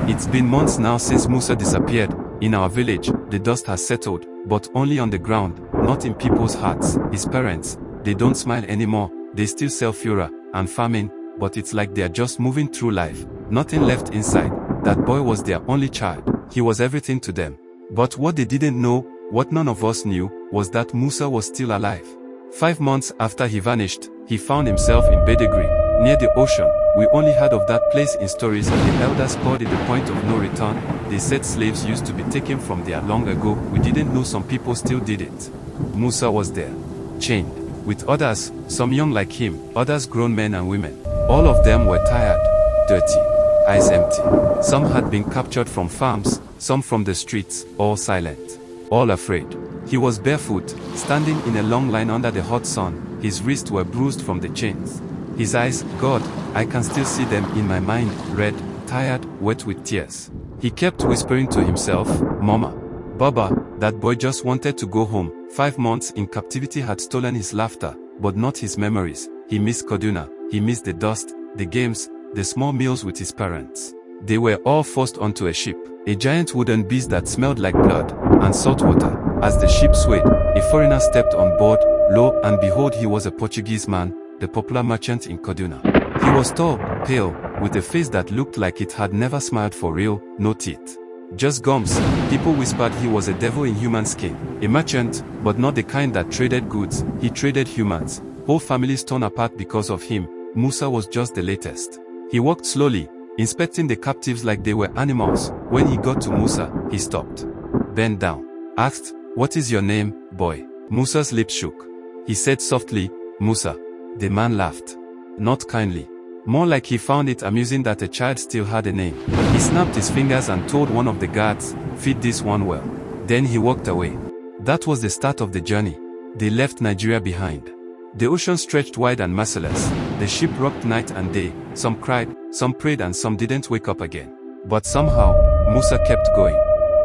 It's been months now since Musa disappeared. In our village, the dust has settled, but only on the ground, not in people's hearts. His parents, they don't smile anymore. They still sell fura and farming, but it's like they're just moving through life. Nothing left inside. That boy was their only child. He was everything to them. But what they didn't know, what none of us knew, was that Musa was still alive. 5 months after he vanished, he found himself in Bedegri, near the ocean. We only heard of that place in stories, and the elders called it the point of no return. They said slaves used to be taken from there long ago. We didn't know some people still did it. Musa was there, chained, with others, some young like him, others grown men and women. All of them were tired, dirty, eyes empty. Some had been captured from farms, some from the streets, all silent, all afraid. He was barefoot, standing in a long line under the hot sun. His wrists were bruised from the chains. His eyes, God, I can still see them in my mind, red, tired, wet with tears. He kept whispering to himself, Mama, Baba, that boy just wanted to go home. 5 months in captivity had stolen his laughter, but not his memories. He missed Kaduna, he missed the dust, the games, the small meals with his parents. They were all forced onto a ship, a giant wooden beast that smelled like blood and salt water. As the ship swayed, a foreigner stepped on board. Lo and behold, he was a Portuguese man, the popular merchant in Kaduna. He was tall, pale, with a face that looked like it had never smiled for real, no teeth, just gums. People whispered he was a devil in human skin. A merchant, but not the kind that traded goods. He traded humans. Whole families torn apart because of him. Musa was just the latest. He walked slowly, inspecting the captives like they were animals. When he got to Musa, he stopped, bent down, asked, "What is your name, boy?" Musa's lips shook. He said softly, "Musa." The man laughed. Not kindly. More like he found it amusing that a child still had a name. He snapped his fingers and told one of the guards, "Feed this one well." Then he walked away. That was the start of the journey. They left Nigeria behind. The ocean stretched wide and merciless. The ship rocked night and day. Some cried, some prayed, and some didn't wake up again. But somehow, Musa kept going.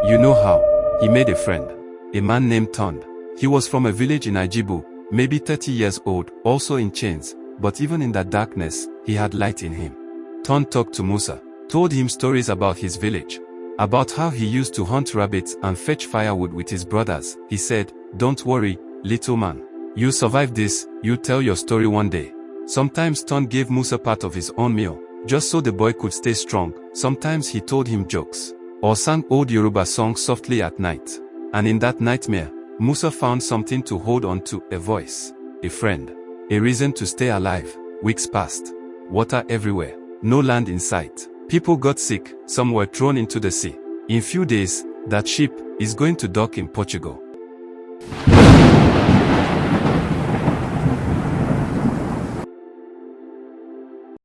You know how? He made a friend. A man named Tond. He was from a village in Ajibu, maybe 30 years old, also in chains, but even in that darkness, he had light in him. Tond talked to Musa, told him stories about his village, about how he used to hunt rabbits and fetch firewood with his brothers. He said, "Don't worry, little man. You survive this, you'll tell your story one day." Sometimes Tond gave Musa part of his own meal, just so the boy could stay strong. Sometimes he told him jokes, or sang old Yoruba songs softly at night. And in that nightmare, Musa found something to hold on to, a voice, a friend, a reason to stay alive. Weeks passed. Water everywhere. No land in sight. People got sick, some were thrown into the sea. In few days, that ship is going to dock in Portugal.